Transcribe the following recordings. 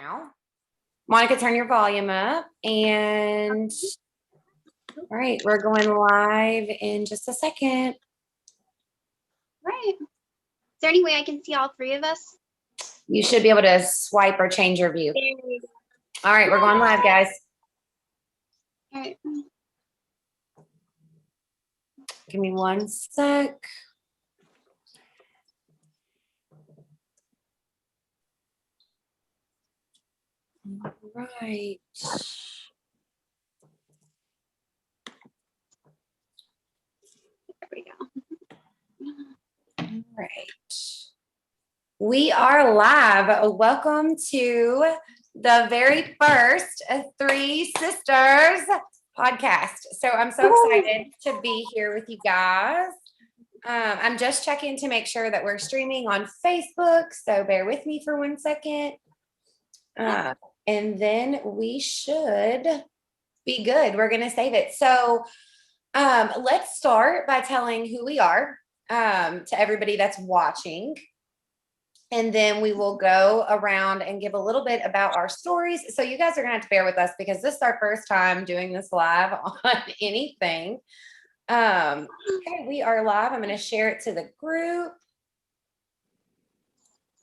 now. Monica, turn your volume up. And all right, we're going live in just a second. Right. Is there any way I can see all three of us? You should be able to swipe or change your view. All right, we're going live, guys. All right. Give me one sec. All right. There we go. All right. We are live. Welcome to the very first Three Sisters podcast. So I'm so excited to be here with you guys. I'm just checking to make sure that we're streaming on Facebook. So bear with me for 1 second. And then we should be good. We're going to save it. So let's start by telling who we are to everybody that's watching. And then we will go around and give a little bit about our stories. So you guys are going to have to bear with us because this is our first time doing this live on anything. Okay, we are live. I'm going to share it to the group.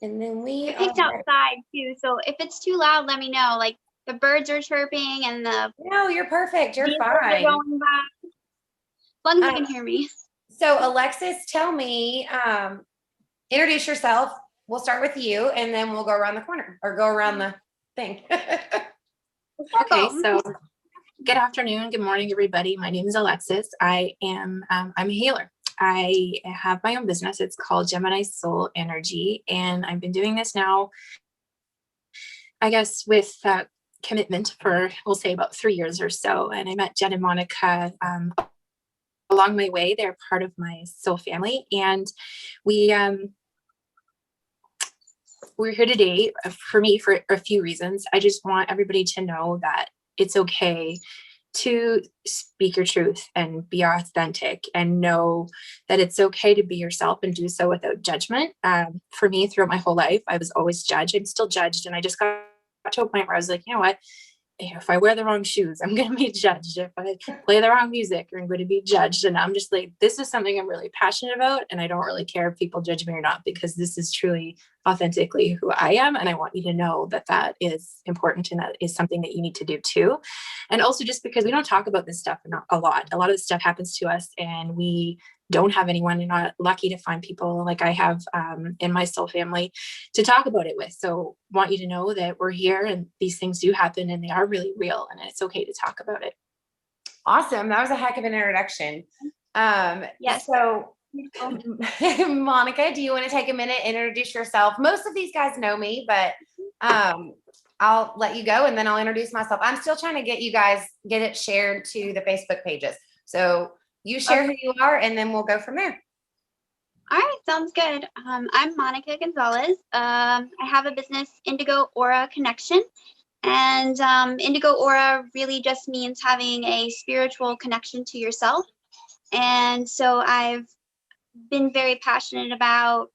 And then we picked outside too. So if it's too loud, let me know. Like the birds are chirping and the No, you're perfect. You're fine. As long as you can hear me. So Alexis, tell me, introduce yourself. We'll start with you and then we'll go around the corner or go around the thing. Okay, so good afternoon, good morning, everybody. My name is Alexis. I'm a healer. I have my own business. It's called Gemini Soul Energy, and I've been doing this now, I guess, with commitment for, we'll say, about 3 years or so. And I met Jen and Monica along my way. They're part of my soul family, and we're here today for me for a few reasons. I just want everybody to know that it's okay to speak your truth and be authentic and know that it's okay to be yourself and do so without judgment. For me, throughout my whole life, I was always judged. I'm still judged. And I just got to a point where I was like, you know what? If I wear the wrong shoes, I'm going to be judged. If I play the wrong music, I'm going to be judged. And I'm just like, this is something I'm really passionate about. And I don't really care if people judge me or not, because this is truly authentically who I am. And I want you to know that that is important and that is something that you need to do too. And also just because we don't talk about this stuff a lot of this stuff happens to us and we don't have anyone. You're not lucky to find people like I have in my soul family to talk about it with. So want you to know that we're here and these things do happen and they are really real and it's okay to talk about it. Awesome. That was a heck of an introduction. Yes. So Monica, do you want to take a minute and introduce yourself? Most of these guys know me, but I'll let you go and then I'll introduce myself. I'm still trying to get it shared to the Facebook pages. So you share who you are and then we'll go from there. All right, sounds good. I'm Monica Gonzalez. I have a business, Indigo Aura Connection. And Indigo Aura really just means having a spiritual connection to yourself. And so I've been very passionate about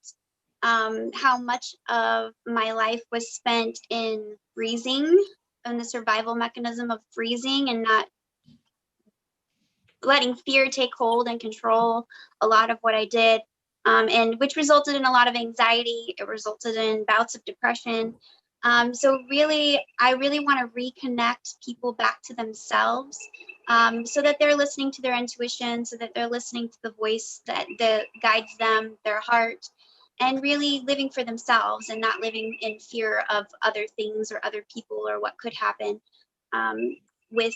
how much of my life was spent in freezing and the survival mechanism of freezing and not letting fear take hold and control a lot of what I did, and which resulted in a lot of anxiety. It resulted in bouts of depression. So really, I really want to reconnect people back to themselves so that they're listening to their intuition, so that they're listening to the voice that guides them, their heart, and really living for themselves and not living in fear of other things or other people or what could happen. With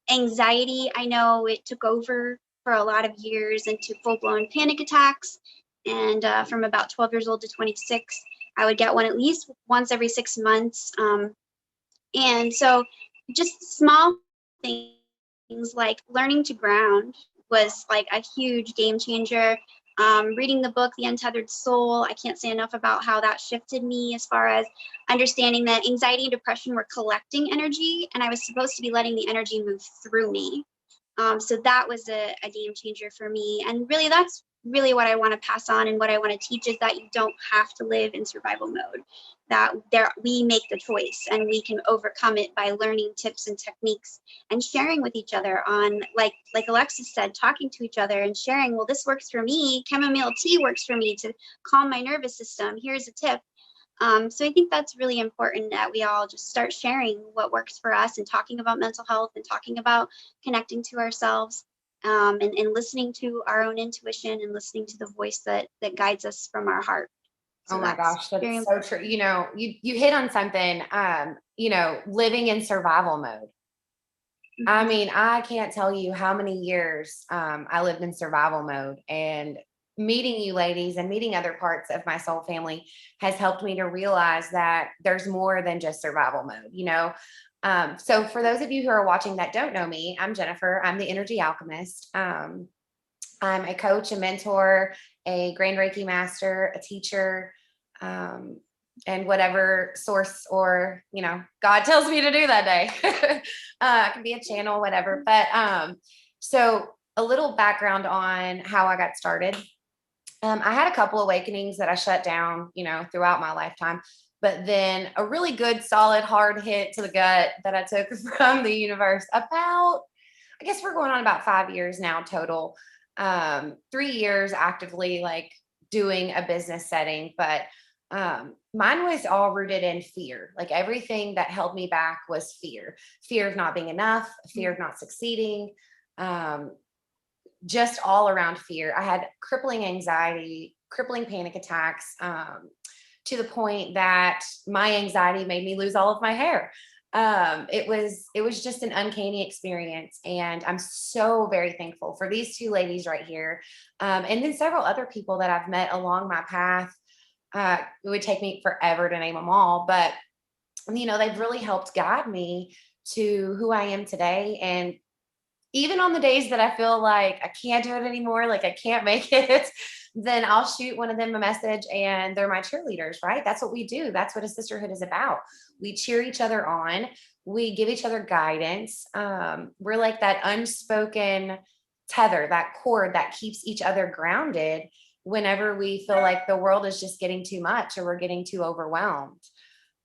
anxiety, I know it took over for a lot of years into full-blown panic attacks. And from about 12 years old to 26, I would get one at least once every 6 months. And so just small things like learning to ground was like a huge game changer. Reading the book, The Untethered Soul, I can't say enough about how that shifted me as far as understanding that anxiety and depression were collecting energy and I was supposed to be letting the energy move through me. So that was a game changer for me. And really that's really what I want to pass on and what I want to teach is that you don't have to live in survival mode, that we make the choice and we can overcome it by learning tips and techniques and sharing with each other on, like Alexis said, talking to each other and sharing, well, this works for me. Chamomile tea works for me to calm my nervous system. Here's a tip. So I think that's really important that we all just start sharing what works for us and talking about mental health and talking about connecting to ourselves, and listening to our own intuition and listening to the voice that guides us from our heart. So oh my gosh, that's very so true. You hit on something, living in survival mode. I mean, I can't tell you how many years I lived in survival mode, and meeting you ladies and meeting other parts of my soul family has helped me to realize that there's more than just survival mode. So for those of you who are watching that don't know me, I'm Jennifer. I'm the energy alchemist. I'm a coach, a mentor, a grand Reiki master, a teacher, and whatever source or, God tells me to do that day. It can be a channel, whatever. But so a little background on how I got started. I had a couple awakenings that I shut down, throughout my lifetime, but then a really good, solid, hard hit to the gut that I took from the universe I guess we're going on about 5 years now total. 3 years actively like doing a business setting, but mine was all rooted in fear. Like everything that held me back was fear of not being enough, fear of not succeeding, just all around fear. I had crippling anxiety, crippling panic attacks, to the point that my anxiety made me lose all of my hair. It was just an uncanny experience. And I'm so very thankful for these two ladies right here. And then several other people that I've met along my path. It would take me forever to name them all, but they've really helped guide me to who I am today. And even on the days that I feel like I can't do it anymore, like I can't make it, then I'll shoot one of them a message and they're my cheerleaders, right? That's what we do. That's what a sisterhood is about. We cheer each other on. We give each other guidance. We're like that unspoken tether, that cord that keeps each other grounded whenever we feel like the world is just getting too much or we're getting too overwhelmed.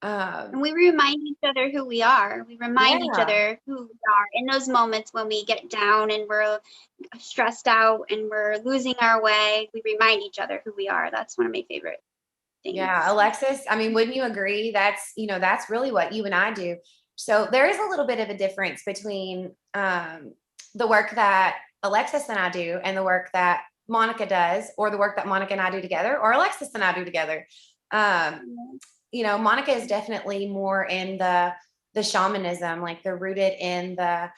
And we remind each other who we are. We remind each other who we are in those moments when we get down and we're stressed out and we're losing our way. We remind each other who we are. That's one of my favorite things. Yeah, Alexis, I mean, wouldn't you agree? That's really what you and I do. So there is a little bit of a difference between the work that Alexis and I do and the work that Monica does, or the work that Monica and I do together, or Alexis and I do together. Monica is definitely more in the shamanism, like they're rooted in the,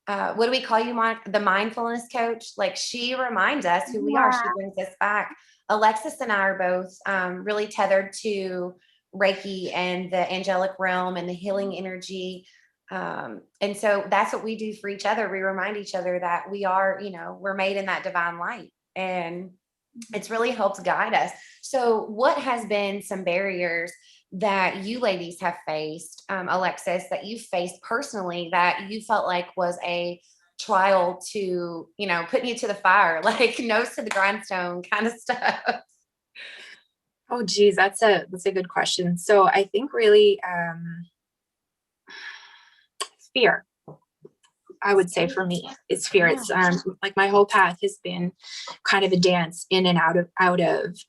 what do we call you, Monica? The mindfulness coach. Like she reminds us who we are. She brings us back. Alexis and I are both really tethered to Reiki and the angelic realm and the healing energy. And so that's what we do for each other. We remind each other that we are, we're made in that divine light, and it's really helped guide us. So what has been some barriers that you ladies have faced, Alexis, that you faced personally that you felt like was a trial to, putting you to the fire, like nose to the grindstone kind of stuff? Oh, geez, that's a good question. So I think really fear, I would say for me, it's fear. It's like my whole path has been kind of a dance in and out of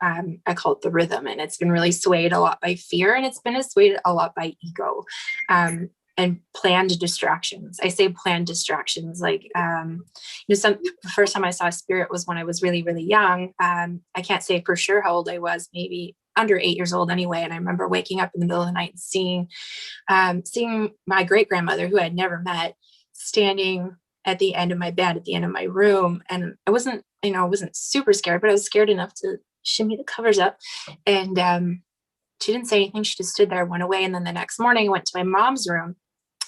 I call it the rhythm, and it's been really swayed a lot by fear, and it's been swayed a lot by ego, and planned distractions. I say planned distractions, like the first time I saw spirit was when I was really, really young. I can't say for sure how old I was, maybe under 8 years old anyway. And I remember waking up in the middle of the night and seeing my great grandmother, who I'd never met, standing at the end of my bed, at the end of my room. And I wasn't super scared, but I was scared enough to shimmy the covers up. And she didn't say anything. She just stood there, went away. And then the next morning I went to my mom's room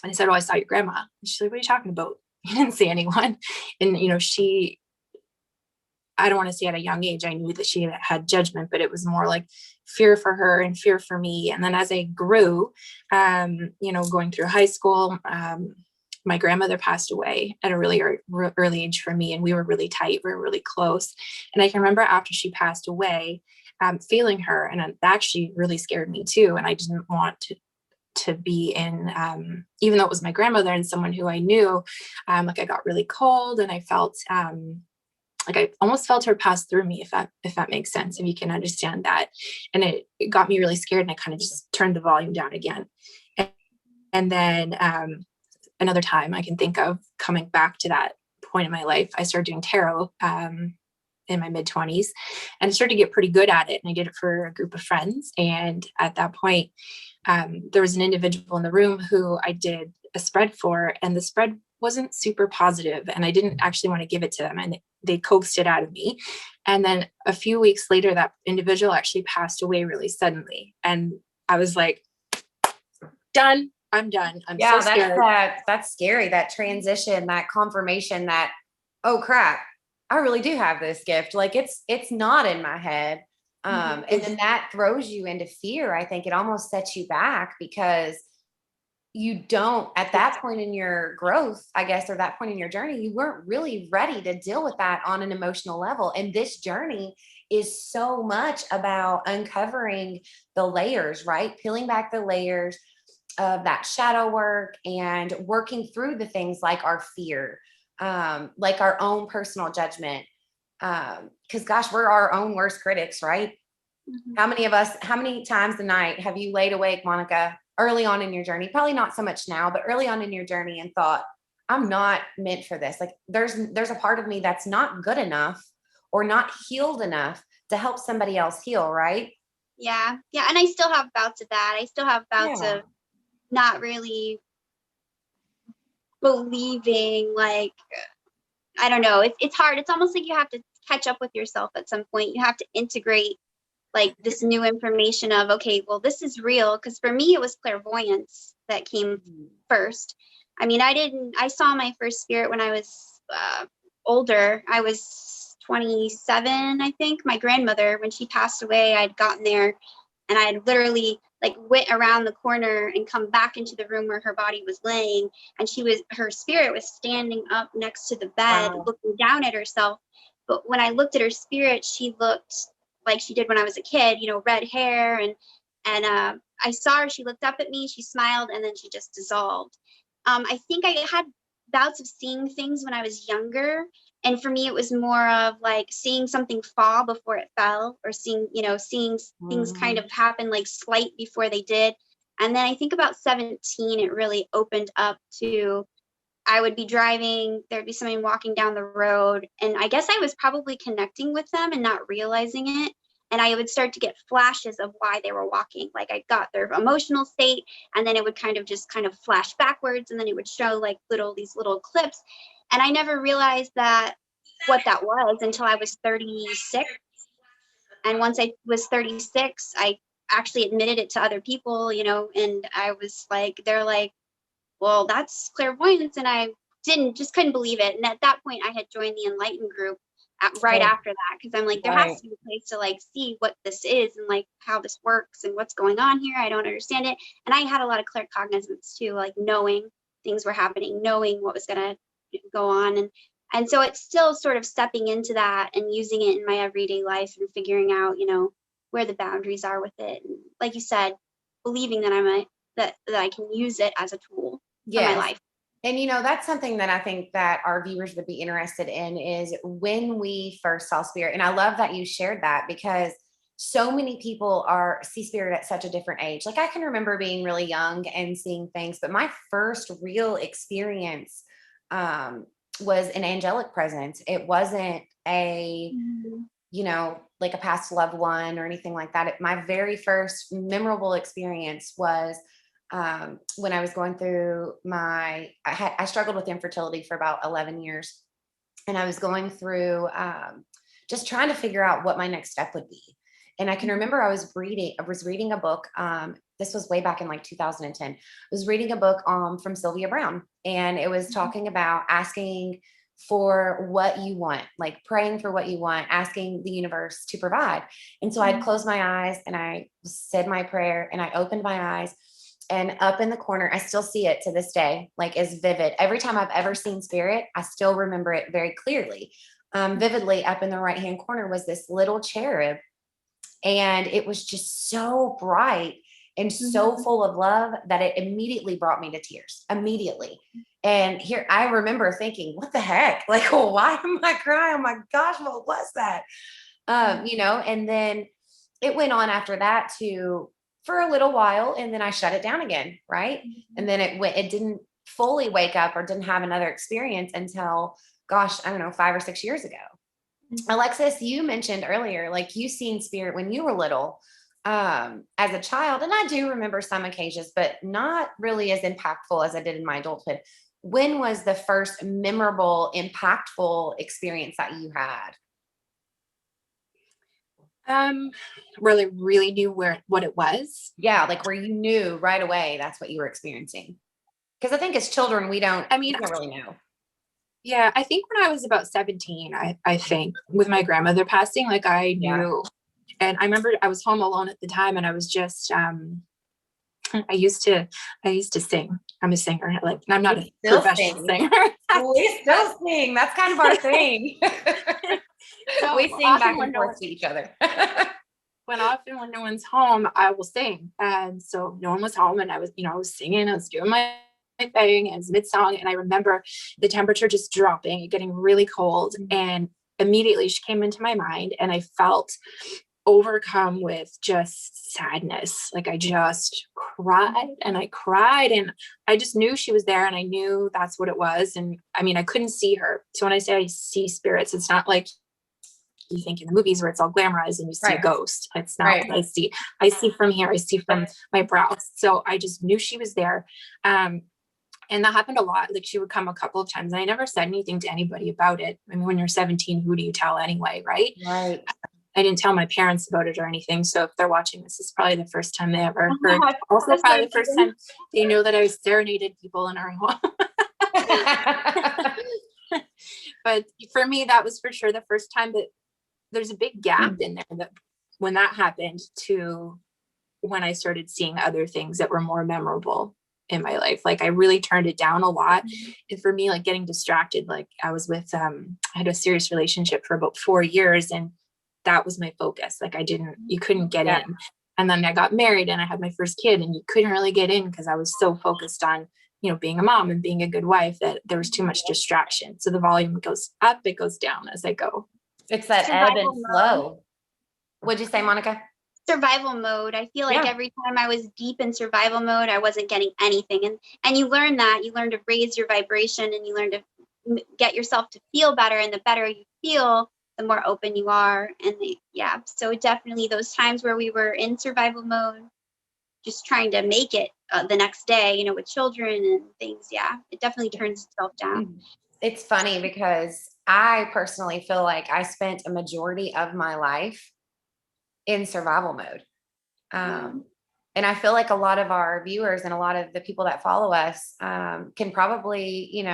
and I said, "Oh, I saw your grandma." And she's like, "What are you talking about? You didn't see anyone." And, I don't want to say at a young age, I knew that she had judgment, but it was more like fear for her and fear for me. And then as I grew, going through high school, my grandmother passed away at a really early age for me, and we were really tight. We were really close. And I can remember after she passed away, feeling her, and that actually really scared me too. And I didn't want to be in, even though it was my grandmother and someone who I knew, like I got really cold, and I felt like I almost felt her pass through me, if that makes sense, if you can understand that. And it got me really scared, and I kind of just turned the volume down again. And then another time I can think of coming back to that point in my life, I started doing tarot in my mid-20s, and I started to get pretty good at it. And I did it for a group of friends. And at that point, there was an individual in the room who I did a spread for, and the spread wasn't super positive, and I didn't actually want to give it to them, and they coaxed it out of me. And then a few weeks later, that individual actually passed away really suddenly. And I was like, done. I'm done. I'm so scared. That's scary. That transition, that confirmation that, oh crap, I really do have this gift. Like it's not in my head. And then that throws you into fear. I think it almost sets you back because you don't, at that point in your growth, I guess, or that point in your journey, you weren't really ready to deal with that on an emotional level. And this journey is so much about uncovering the layers, right? Peeling back the layers of that shadow work and working through the things like our fear, like our own personal judgment. Because gosh, we're our own worst critics, right? How many times a night have you laid awake, Monica, early on in your journey? Probably not so much now, but early on in your journey, and thought, I'm not meant for this. Like there's a part of me that's not good enough or not healed enough to help somebody else heal, right? Yeah. And I still have bouts of that. I still have bouts of not really believing, like, I don't know. It's hard. It's almost like you have to catch up with yourself at some point. You have to integrate like this new information of, okay, well, this is real. Because for me, it was clairvoyance that came first. I mean, I saw my first spirit when I was older. I was 27, I think. My grandmother, when she passed away, I'd gotten there and I had literally like went around the corner and come back into the room where her body was laying. And her spirit was standing up next to the bed, looking down at herself. But when I looked at her spirit, she looked like she did when I was a kid, red hair. And I saw her, she looked up at me, she smiled, and then she just dissolved. I think I had bouts of seeing things when I was younger. And for me, it was more of like seeing something fall before it fell, or seeing things kind of happen like slight before they did. And then I think about 17, it really opened up to, I would be driving, there'd be somebody walking down the road, and I guess I was probably connecting with them and not realizing it. And I would start to get flashes of why they were walking. Like I got their emotional state, and then it would kind of flash backwards, and then it would show like these little clips. And I never realized what that was until I was 36. And once I was 36, I actually admitted it to other people, and I was like, they're like, well, that's clairvoyance. And I couldn't believe it. And at that point, I had joined the Enlightened group right after that, because I'm like, there has to be a place to like see what this is and like how this works and what's going on here. I don't understand it. And I had a lot of claircognizance too, like knowing things were happening, knowing what was going to go on. And so it's still sort of stepping into that and using it in my everyday life and figuring out, where the boundaries are with it. And like you said, believing that that I can use it as a tool for my life. And, that's something that I think that our viewers would be interested in, is when we first saw spirit. And I love that you shared that, because so many people see spirit at such a different age. Like I can remember being really young and seeing things, but my first real experience was an angelic presence. It wasn't like a past loved one or anything like that. My very first memorable experience was when I was going through I struggled with infertility for about 11 years. And I was going through just trying to figure out what my next step would be. And I can remember I was reading a book. This was way back in like 2010. I was reading a book from Sylvia Browne, and it was talking about asking for what you want, like praying for what you want, asking the universe to provide. And so I'd closed my eyes and I said my prayer and I opened my eyes, and up in the corner, I still see it to this day, like as vivid. Every time I've ever seen spirit, I still remember it very clearly. Vividly, up in the right-hand corner was this little cherub, and it was just so bright and so full of love that it immediately brought me to tears, immediately. And here I remember thinking, what the heck? Like, oh, why am I crying? Oh my gosh, what was that? And then it went on after that for a little while, and then I shut it down again. Right. And then it didn't fully wake up or didn't have another experience until, gosh, I don't know, 5 or 6 years ago. Alexis, you mentioned earlier, like you seen spirit when you were little, as a child. And I do remember some occasions, but not really as impactful as I did in my adulthood. When was the first memorable, impactful experience that you had? Really, really knew what it was. Yeah. Like where you knew right away that's what you were experiencing. Because I think as children, we don't really know. Yeah, I think when I was about 17, I think with my grandmother passing, like I knew, and I remember I was home alone at the time, and I was just, I used to sing. I'm a singer, like, and I'm not a professional singer. We still sing. That's kind of our thing. So we sing back and forth to each other. When no one's home, I will sing. And so no one was home, and I was singing, I was doing my thing, and it's mid-song, and I remember the temperature just dropping and getting really cold, and immediately she came into my mind, and I felt overcome with just sadness. Like I just cried and I just knew she was there, and I knew that's what it was. And I mean, I couldn't see her. So when I say I see spirits, it's not like you think in the movies where it's all glamorized and you see a ghost. It's not what I see. I see from here. I see from my brows. So I just knew she was there. And that happened a lot. Like she would come a couple of times, and I never said anything to anybody about it. I mean, when you're 17, who do you tell anyway? Right. I didn't tell my parents about it or anything. So if they're watching this, it's probably the first time they ever heard. Also probably the first time they know that I serenaded people in our home. But for me, that was for sure the first time. But there's a big gap in there that when that happened to when I started seeing other things that were more memorable in my life. Like I really turned it down a lot. And for me, like getting distracted, like I was with, I had a serious relationship for about 4 years, and that was my focus. Like you couldn't get in. And then I got married and I had my first kid, and you couldn't really get in because I was so focused on, being a mom and being a good wife that there was too much distraction. So the volume goes up, it goes down as I go. It's that ebb and flow. What'd you say, Monica? Survival mode. I feel like every time I was deep in survival mode, I wasn't getting anything. And you learn to raise your vibration, and you learn to get yourself to feel better. And the better you feel, the more open you are. And so definitely those times where we were in survival mode, just trying to make it the next day, with children and things. Yeah, it definitely turns itself down. It's funny because I personally feel like I spent a majority of my life in survival mode. And I feel like a lot of our viewers and a lot of the people that follow us can probably,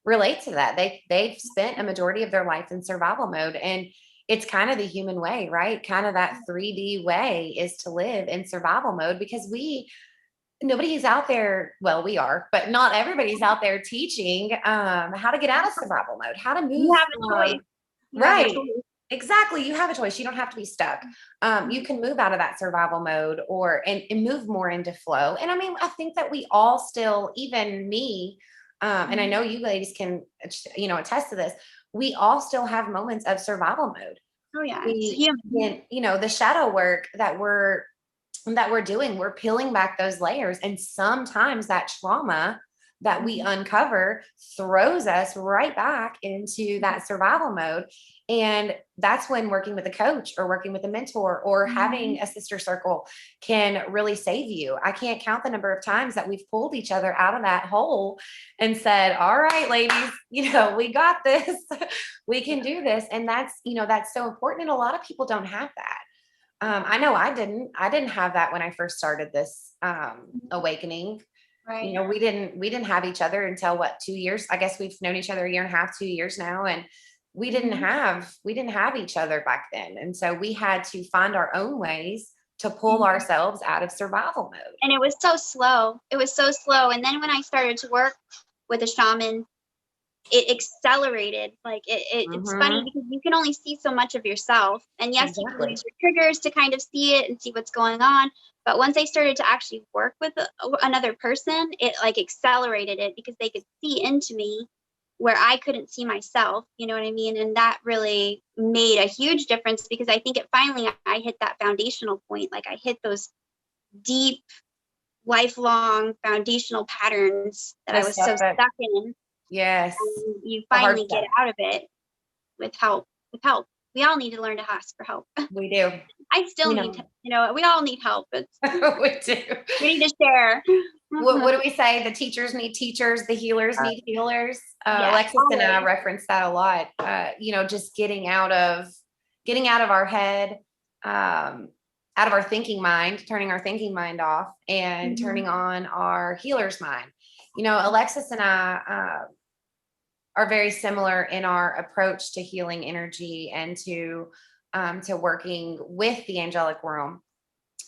relate to that. They've spent a majority of their life in survival mode, and it's kind of the human way, right? Kind of that 3D way is to live in survival mode, because nobody's out there. Well, we are, but not everybody's out there teaching how to get out of survival mode, how to move. You have a choice. Right. Exactly. You have a choice. You don't have to be stuck. You can move out of that survival mode and move more into flow. And I mean, I think that we all still, even me, and I know you ladies can, attest to this. We all still have moments of survival mode. Oh yeah. The shadow work that we're doing, we're peeling back those layers. And sometimes that trauma that we uncover throws us right back into that survival mode. And that's when working with a coach or working with a mentor or having a sister circle can really save you. I can't count the number of times that we've pulled each other out of that hole and said, all right, ladies, we got this, we can do this. And that's so important. And a lot of people don't have that. I know I didn't have that when I first started this awakening. Right. We didn't have each other until 2 years. I guess we've known each other 1.5 years, 2 years now. And we didn't have each other back then. And so we had to find our own ways to pull ourselves out of survival mode. And it was so slow. It was so slow. And then when I started to work with a shaman, it accelerated. Like it's funny because you can only see so much of yourself. And yes, you can use your triggers to kind of see it and see what's going on. But once I started to actually work with another person, it like accelerated it because they could see into me where I couldn't see myself. You know what I mean? And that really made a huge difference because I think I hit that foundational point. Like I hit those deep, lifelong foundational patterns that I was so stuck in. Yes. And you finally get out of it with help. We all need to learn to ask for help. We do. I still need to, we all need help. We do. We need to share. What do we say? The teachers need teachers. The healers need healers. Alexis and I reference that a lot. Just getting out of our head, out of our thinking mind, turning our thinking mind off and turning on our healer's mind. Alexis and I are very similar in our approach to healing energy and to working with the angelic realm.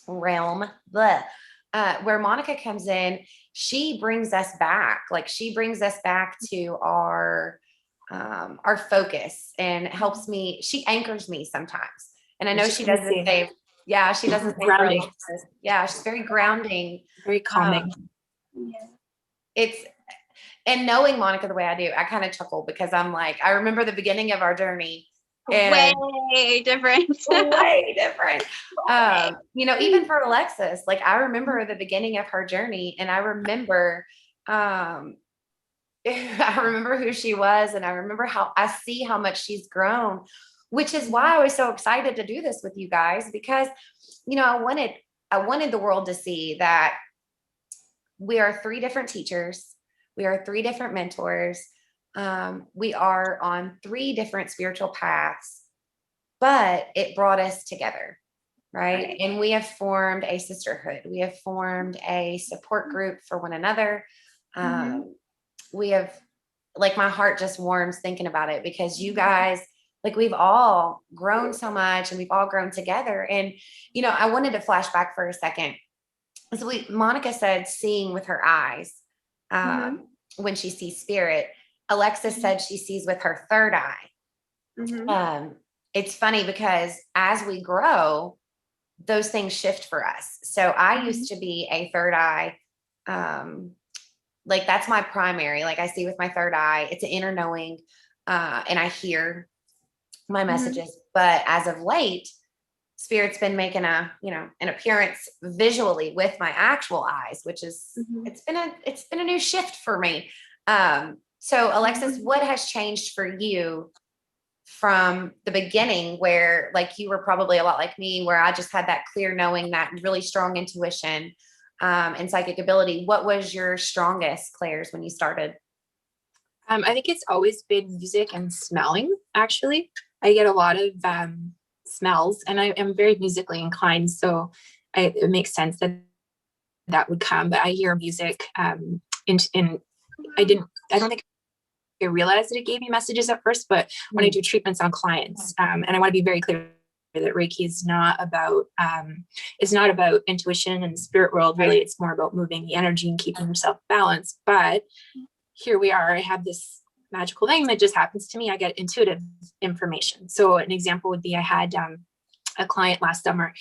Where Monica comes in, she brings us back. Like she brings us back to our focus and helps me. She anchors me sometimes. And I know she doesn't say, she doesn't say grounding. Yeah, she's very grounding. Very calming. And knowing Monica the way I do, I kind of chuckle because I'm like, I remember the beginning of our journey. Way different. Way different. Even for Alexis, like I remember the beginning of her journey and I remember who she was and I remember how I see how much she's grown, which is why I was so excited to do this with you guys because, I wanted the world to see that we are 3 different teachers. We are 3 different mentors. We are on 3 different spiritual paths, but it brought us together, right? And we have formed a sisterhood. We have formed a support group for one another. We have, like, my heart just warms thinking about it because you guys, like, we've all grown so much and we've all grown together. And, I wanted to flash back for a second. So Monica said, seeing with her eyes when she sees spirit. Alexis said she sees with her third eye. It's funny because as we grow, those things shift for us. So I used to be a third eye. Like that's my primary, like I see with my third eye, it's an inner knowing, and I hear my messages. But as of late, Spirit's been making an appearance visually with my actual eyes, which is, it's been a new shift for me. So Alexis, what has changed for you from the beginning where like you were probably a lot like me, where I just had that clear knowing, that really strong intuition, and psychic ability? What was your strongest, Claire's, when you started? I think it's always been music and smelling. Actually, I get a lot of, smells and I am very musically inclined. So it makes sense that would come, but I hear music, I don't think I realized that it gave me messages at first, but when I do treatments on clients, and I want to be very clear that Reiki is not about, it's not about intuition and the spirit world. Really, it's more about moving the energy and keeping yourself balanced. But here we are, I have this magical thing that just happens to me. I get intuitive information. So an example would be, I had, a client last summer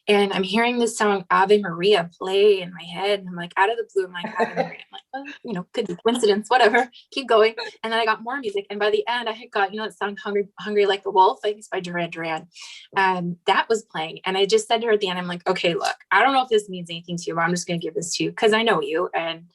and I'm hearing this song Ave Maria play in my head. And I'm like, out of the blue, I'm like, Ave Maria. I'm like, well, could be coincidence, whatever, keep going. And then I got more music. And by the end I had got, that song Hungry Like a Wolf, I think it's by Duran Duran. That was playing. And I just said to her at the end, I'm like, okay, look, I don't know if this means anything to you, but I'm just going to give this to you because I know you. And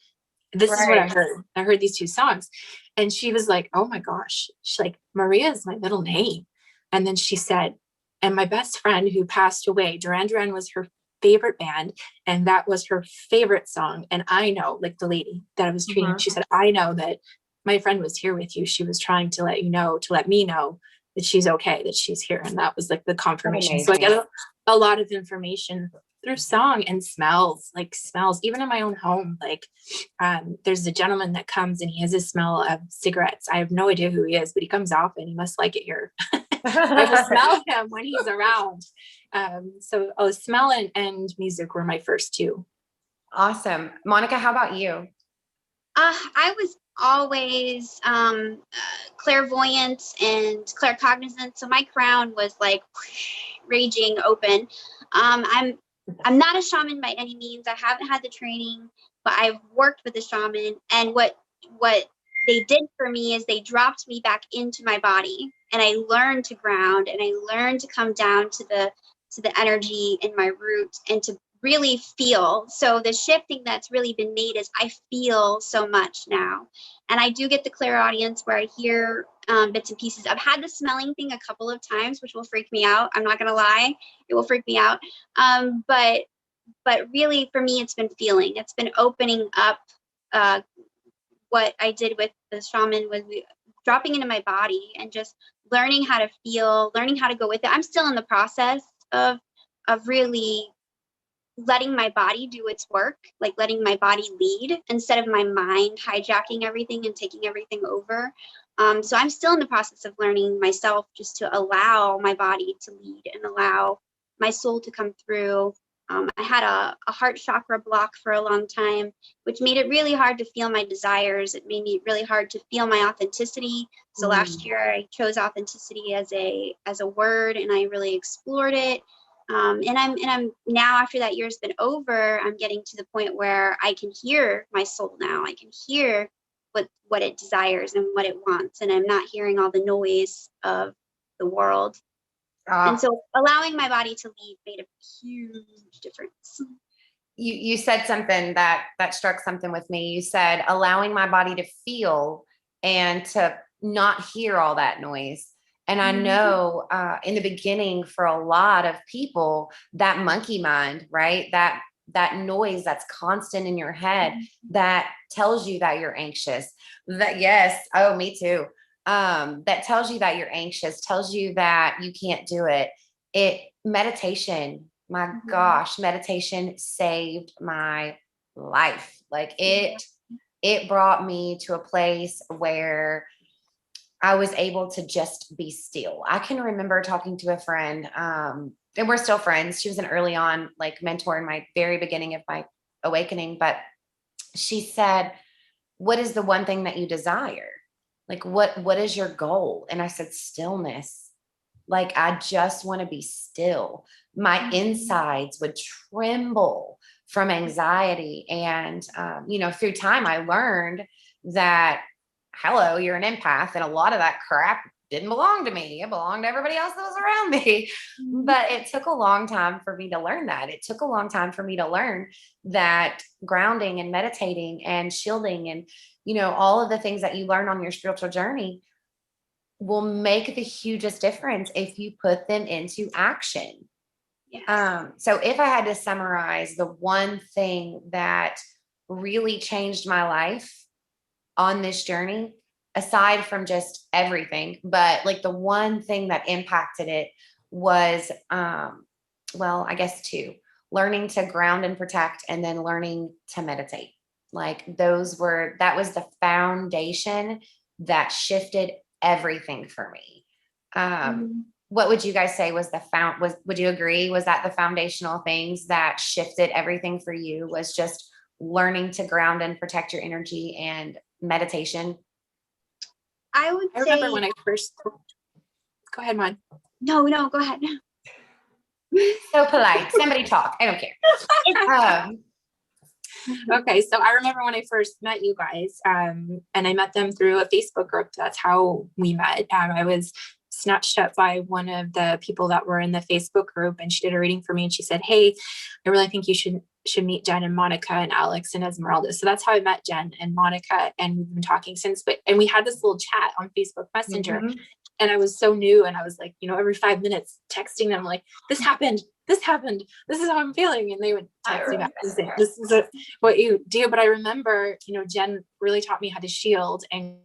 this is what I heard. I heard these 2 songs. And she was like, oh my gosh. She's like, Maria is my middle name. And then she said, and my best friend who passed away, Duran Duran was her favorite band. And that was her favorite song. And I know, like the lady that I was treating, she said, I know that my friend was here with you. She was trying to let me know that she's okay, that she's here. And that was like the confirmation. So I get a lot of information through song and smells, even in my own home. Like, there's a gentleman that comes and he has a smell of cigarettes. I have no idea who he is, but he comes often. He must like it here. I will smell him when he's around. So smell and music were my first two. Awesome. Monica, how about you? I was always clairvoyant and claircognizant, so my crown was like raging open. I'm not a shaman by any means. I haven't had the training, but I've worked with a shaman, and what they did for me is they dropped me back into my body, and I learned to ground, and I learned to come down to the energy in my root and to really feel. So the shifting that's really been made is I feel so much now. And I do get the clairaudience where I hear bits and pieces. I've had the smelling thing a couple of times, which will freak me out. I'm not going to lie. It will freak me out. But really for me, it's been feeling. It's been opening up. What I did with the shaman was dropping into my body and just learning how to feel, learning how to go with it. I'm still in the process of really letting my body do its work, like letting my body lead instead of my mind hijacking everything and taking everything over. So I'm still in the process of learning myself, just to allow my body to lead and allow my soul to come through. I had a heart chakra block for a long time, which made it really hard to feel my desires. It made me really hard to feel my authenticity. So last year I chose authenticity as a word, and I really explored it. And I'm now, after that year's been over, I'm getting to the point where I can hear my soul now. I can hear what it desires and what it wants, and I'm not hearing all the noise of the world. And so allowing my body to lead made a huge difference. You said something that struck something with me. You said allowing my body to feel and to not hear all that noise. And I know in the beginning for a lot of people, that monkey mind, right? That noise that's constant in your head that tells you that you're anxious. That yes, oh, me too. That tells you that you're anxious, tells you that you can't do it. Meditation, my gosh, meditation saved my life. Like it brought me to a place where I was able to just be still. I can remember talking to a friend, and we're still friends. She was an early on like mentor in my very beginning of my awakening, but she said, "What is the one thing that you desire? Like, what is your goal?" And I said, "Stillness. Like, I just want to be still." My insides would tremble from anxiety. And, through time, I learned that, hello, you're an empath. And a lot of that crap didn't belong to me. It belonged to everybody else that was around me. But it took a long time for me to learn that. It took a long time for me to learn that grounding and meditating and shielding and, all of the things that you learn on your spiritual journey will make the hugest difference if you put them into action. Yes. So if I had to summarize the one thing that really changed my life on this journey, aside from just everything, but like the one thing that impacted it was, I guess two: learning to ground and protect, and then learning to meditate. Like that was the foundation that shifted everything for me. What would you guys say was would you agree? Was that the foundational things that shifted everything for you, was just learning to ground and protect your energy and meditation? I remember when I first, go ahead, Mon. No, go ahead. So polite. Somebody talk. I don't care. Okay, so I remember when I first met you guys, and I met them through a Facebook group. That's how we met. I was snatched up by one of the people that were in the Facebook group, and she did a reading for me, and she said, "Hey, I really think you should meet Jen and Monica and Alex and Esmeralda." So that's how I met Jen and Monica, and we've been talking since. And we had this little chat on Facebook Messenger. And I was so new, and I was like, every 5 minutes texting them like, this happened, this is how I'm feeling. And they would text me back and say, this is what you do. But I remember, Jen really taught me how to shield and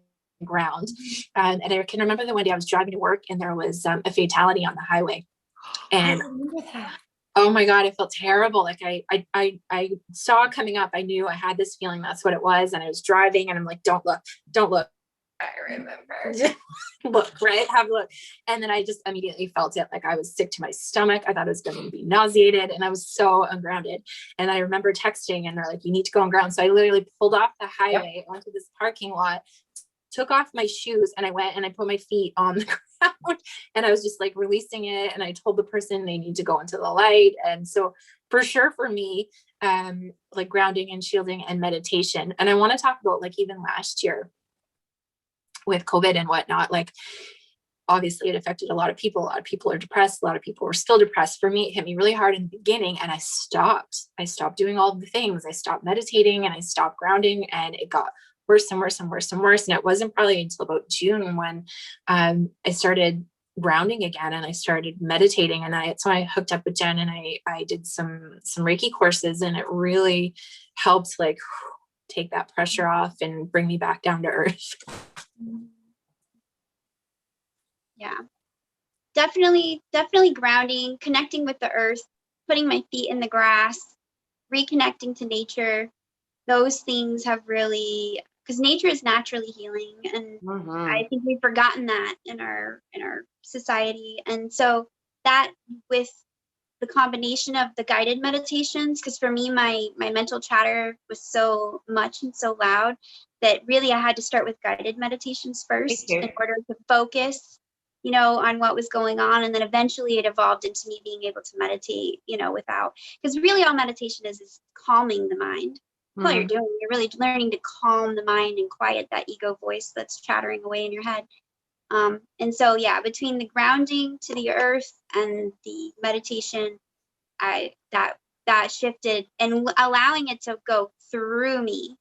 ground. And I can remember the one day I was driving to work, and there was a fatality on the highway. And oh my God, I felt terrible. Like I saw it coming up. I knew I had this feeling that's what it was. And I was driving, and I'm like, don't look. I remember. Look, right? Have a look. And then I just immediately felt it. Like I was sick to my stomach. I thought I was going to be nauseated and I was so ungrounded. And I remember texting and they're like, you need to go on ground. So I literally pulled off the highway onto this parking lot, took off my shoes, and I went and I put my feet on the ground and I was just like releasing it. And I told the person they need to go into the light. And so for sure for me, like grounding and shielding and meditation. And I want to talk about like even last year with COVID and whatnot, like obviously it affected a lot of people. A lot of people are depressed. A lot of people were still depressed. For me, it hit me really hard in the beginning and I stopped doing all the things. I stopped meditating and I stopped grounding and it got worse and worse and worse and worse. And it wasn't probably until about June when I started grounding again and I started meditating. And so I hooked up with Jen and I did some Reiki courses and it really helped like take that pressure off and bring me back down to earth. Yeah, definitely grounding, connecting with the earth, putting my feet in the grass, reconnecting to nature. Those things have really, because nature is naturally healing, and I think we've forgotten that in our society. And so that with the combination of the guided meditations, because for me, my mental chatter was so much and so loud that really I had to start with guided meditations first in order to focus, on what was going on. And then eventually it evolved into me being able to meditate, without, because really all meditation is calming the mind. That's all you're doing. You're really learning to calm the mind and quiet that ego voice that's chattering away in your head. And so, yeah, between the grounding to the earth and the meditation, that shifted and allowing it to go through me.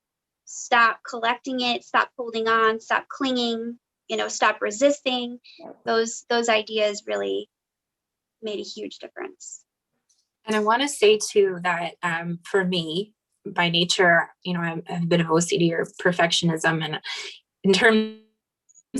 Stop collecting it, stop holding on, stop clinging, stop resisting. Those ideas really made a huge difference. And I want to say too that for me, by nature, I'm a bit of OCD or perfectionism, and in terms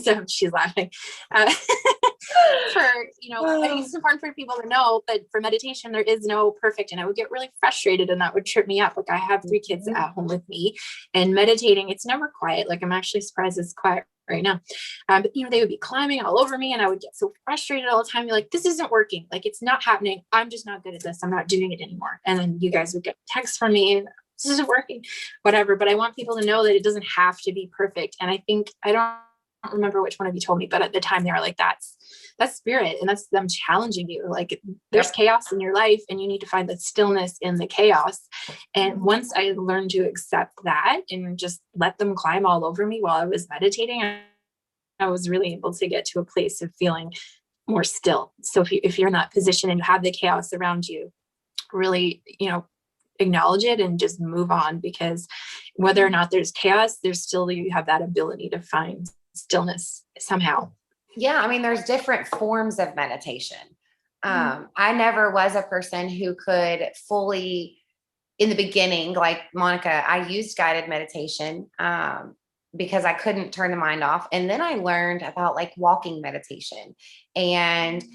of, she's laughing. For I think it's important for people to know that for meditation there is no perfect, and I would get really frustrated and that would trip me up. Like I have 3 kids at home with me and meditating, it's never quiet. Like I'm actually surprised it's quiet right now. But they would be climbing all over me and I would get so frustrated all the time. You're like, this isn't working. Like it's not happening. I'm just not good at this. I'm not doing it anymore. And then you guys would get texts from me and this isn't working, whatever. But I want people to know that it doesn't have to be perfect. And I think, I don't remember which one of you told me, but at the time they were like, that's spirit and that's them challenging you. Like there's chaos in your life and you need to find the stillness in the chaos. And once I learned to accept that and just let them climb all over me while I was meditating, I was really able to get to a place of feeling more still. So if you're in that position and you have the chaos around you, really, acknowledge it and just move on, because whether or not there's chaos, you have that ability to find stillness somehow. Yeah. I mean, there's different forms of meditation. I never was a person who could fully, in the beginning, like Monica, I used guided meditation because I couldn't turn the mind off. And then I learned about like walking meditation and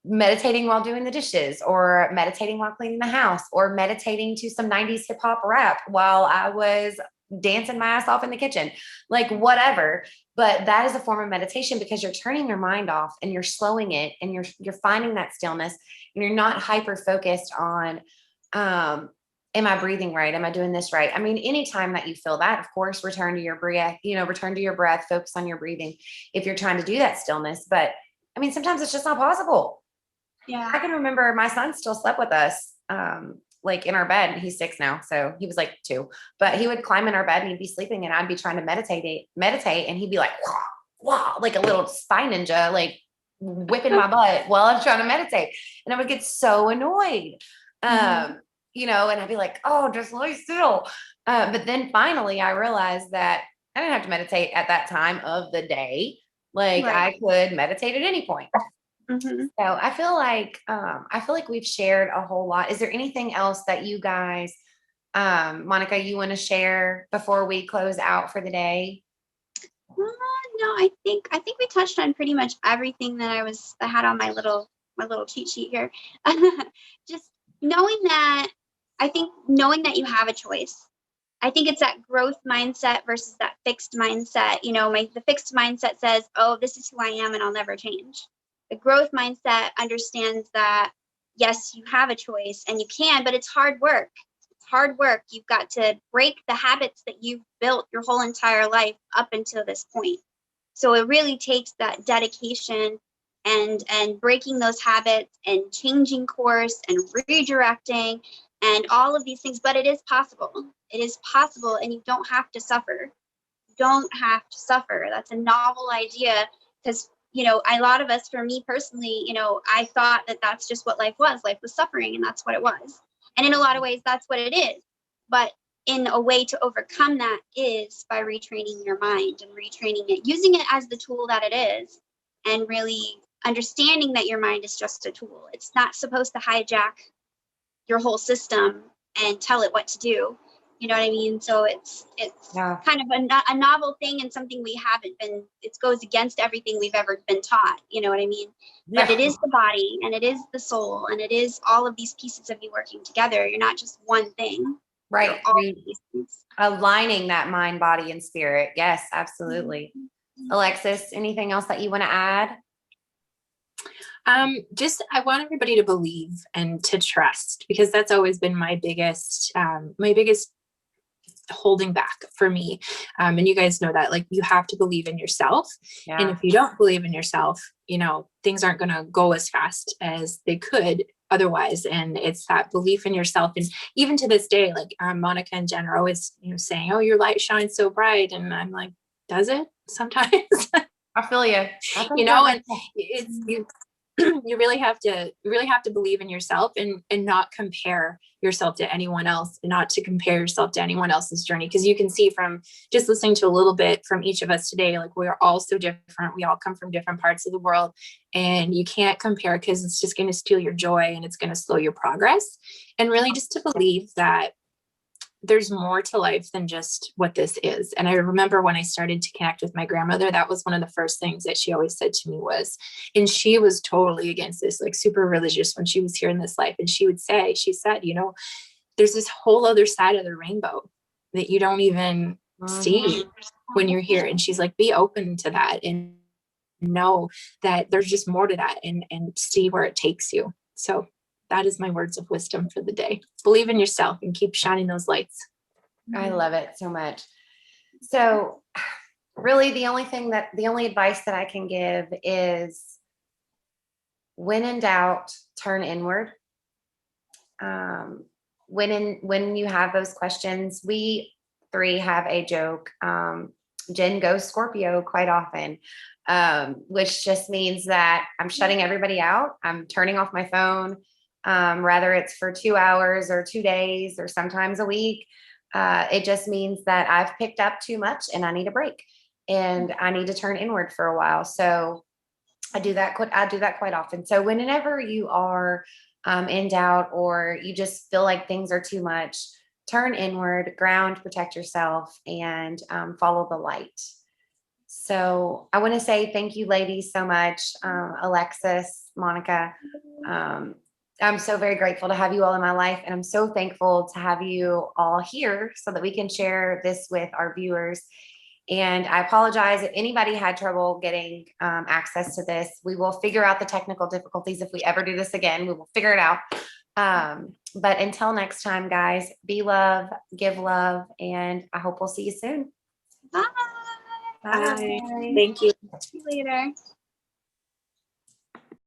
meditating while doing the dishes, or meditating while cleaning the house, or meditating to some 90s hip hop rap while I was dancing my ass off in the kitchen, like whatever. But that is a form of meditation because you're turning your mind off and you're slowing it and you're finding that stillness and you're not hyper focused on, am I breathing right? Am I doing this right? I mean, anytime that you feel that, of course, return to your breath, focus on your breathing if you're trying to do that stillness. But I mean, sometimes it's just not possible. Yeah. I can remember my son still slept with us, like in our bed. He's 6 now. So he was like 2, but he would climb in our bed and he'd be sleeping and I'd be trying to meditate. And he'd be like, wah, like a little spy ninja, like whipping my butt while I'm trying to meditate. And I would get so annoyed, and I'd be like, oh, just lie still. But then finally I realized that I didn't have to meditate at that time of the day. Like I could meditate at any point. So I feel like we've shared a whole lot. Is there anything else that you guys, Monica, you want to share before we close out for the day? No, I think we touched on pretty much everything that I had on my little cheat sheet here. Just knowing that you have a choice. I think it's that growth mindset versus that fixed mindset. You know, the fixed mindset says, oh, this is who I am and I'll never change. The growth mindset understands that, yes, you have a choice and you can, but it's hard work. It's hard work. You've got to break the habits that you've built your whole entire life up until this point. So it really takes that dedication and breaking those habits and changing course and redirecting and all of these things. But it is possible. It is possible, and you don't have to suffer. You don't have to suffer. That's a novel idea because, you know, a lot of us, for me personally, you know, I thought that that's just what life was. Life was suffering, and that's what it was. And in a lot of ways, that's what it is. But in a way to overcome that is by retraining your mind and retraining it, using it as the tool that it is, and really understanding that your mind is just a tool. It's not supposed to hijack your whole system and tell it what to do. You know what I mean? So it's kind of a novel thing and something we haven't been, it goes against everything we've ever been taught. You know what I mean? But it is the body and it is the soul and it is all of these pieces of you working together. You're not just one thing. Right. Aligning that mind, body, and spirit. Yes, absolutely. Alexis, anything else that you want to add? Just, I want everybody to believe and to trust, because that's always been my biggest holding back for me. And you guys know that, like, you have to believe in yourself. Yeah. And if you don't believe in yourself, you know, things aren't going to go as fast as they could otherwise. And it's that belief in yourself. And even to this day, like, Monica and Jen are always, you know, saying, oh, your light shines so bright. And I'm like, does it sometimes? I feel you. You know, and it's, you really have to believe in yourself and not compare yourself to anyone else, and not to compare yourself to anyone else's journey. Because you can see from just listening to a little bit from each of us today, like, we are all so different. We all come from different parts of the world, and you can't compare, because it's just going to steal your joy and it's going to slow your progress. And really just to believe that there's more to life than just what this is. And I remember when I started to connect with my grandmother, that was one of the first things that she always said to me was, and she was totally against this, like super religious when she was here in this life. And she said, you know, there's this whole other side of the rainbow that you don't even see when you're here. And she's like, be open to that and know that there's just more to that, and see where it takes you. So that is my words of wisdom for the day. Believe in yourself and keep shining those lights. I love it so much. So really the only advice that I can give is, when in doubt, turn inward. When you have those questions, we three have a joke. Jen goes Scorpio quite often, which just means that I'm shutting everybody out. I'm turning off my phone. Whether it's for 2 hours or 2 days or sometimes a week. It just means that I've picked up too much and I need a break, and I need to turn inward for a while. So I do that quite often. So whenever you are in doubt, or you just feel like things are too much, turn inward, ground, protect yourself, and follow the light. So I want to say thank you, ladies, so much. Alexis, Monica, I'm so very grateful to have you all in my life, and I'm so thankful to have you all here so that we can share this with our viewers. And I apologize if anybody had trouble getting access to this. We will figure out the technical difficulties. If we ever do this again, we will figure it out. But until next time, guys, be love, give love, and I hope we'll see you soon. Bye. Bye. Thank you. See you later.